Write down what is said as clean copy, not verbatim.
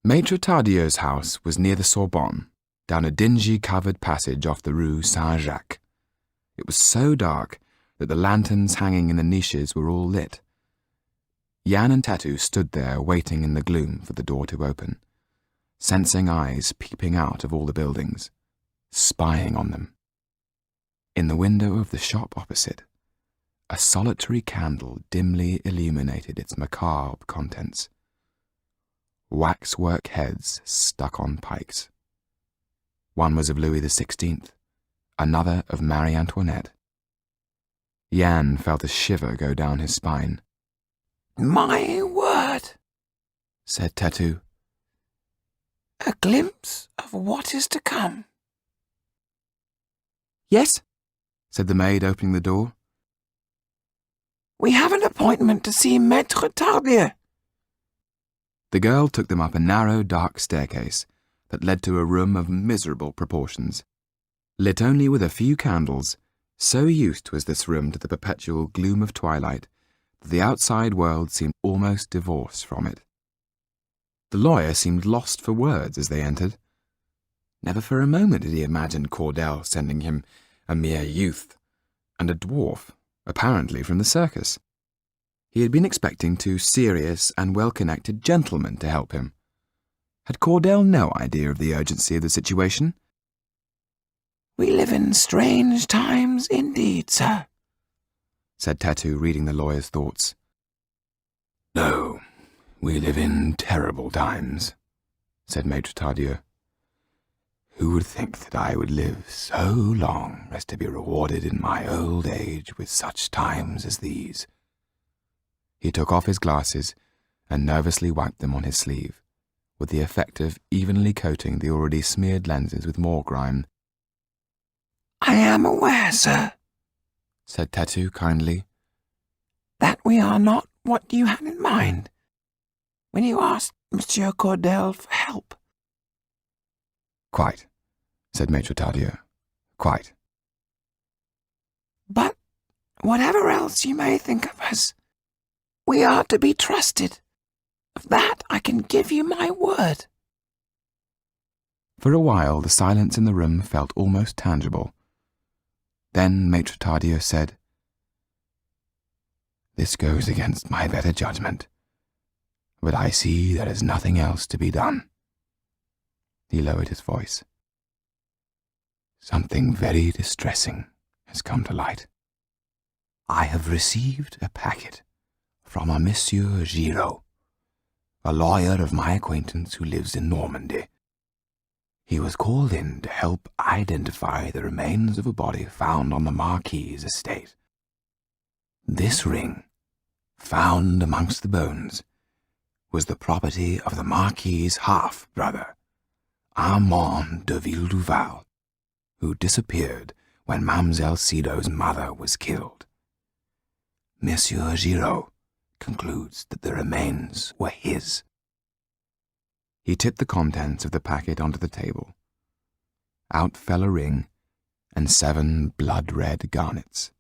Maître Tardio's house was near the Sorbonne, down a dingy covered passage off the Rue Saint-Jacques. It was so dark that the lanterns hanging in the niches were all lit. Jan and Tatu stood there waiting in the gloom for the door to open, sensing eyes peeping out of all the buildings, spying on them. In the window of the shop opposite, a solitary candle dimly illuminated its macabre contents. Waxwork heads stuck on pikes. One was of Louis XVI, another of Marie Antoinette. Jan felt a shiver go down his spine. "My word," said Tatu. "A glimpse of what is to come." "Yes," said the maid, opening the door. "We have an appointment to see Maître Tardieu." The girl took them up a narrow, dark staircase that led to a room of miserable proportions, lit only with a few candles. So used was this room to the perpetual gloom of twilight that the outside world seemed almost divorced from it. The lawyer seemed lost for words as they entered. Never for a moment did he imagine Cordell sending him a mere youth and a dwarf, apparently from the circus. He had been expecting two serious and well-connected gentlemen to help him. Had Cordell no idea of the urgency of the situation? "We live in strange times indeed, sir," said Tatu, reading the lawyer's thoughts. "No, we live in terrible times," said Maître Tardieu. "Who would think that I would live so long as to be rewarded in my old age with such times as these?" He took off his glasses and nervously wiped them on his sleeve, with the effect of evenly coating the already smeared lenses with more grime. "I am aware, sir," said Tatu kindly, "that we are not what you had in mind when you asked Monsieur Cordell for help." "Quite," said Maître Tardieu. "Quite." "But whatever else you may think of us, we are to be trusted. Of that I can give you my word." For a while the silence in the room felt almost tangible. Then Maître Tardieu said, "This goes against my better judgment, but I see there is nothing else to be done." He lowered his voice. "Something very distressing has come to light. I have received a packet from a Monsieur Giraud, a lawyer of my acquaintance who lives in Normandy. He was called in to help identify the remains of a body found on the Marquis's estate. This ring, found amongst the bones, was the property of the Marquis's half-brother, Armand de Villeduval, who disappeared when Mademoiselle Sido's mother was killed. Monsieur Giraud concludes that the remains were his." He tipped the contents of the packet onto the table. Out fell a ring and 7 blood-red garnets.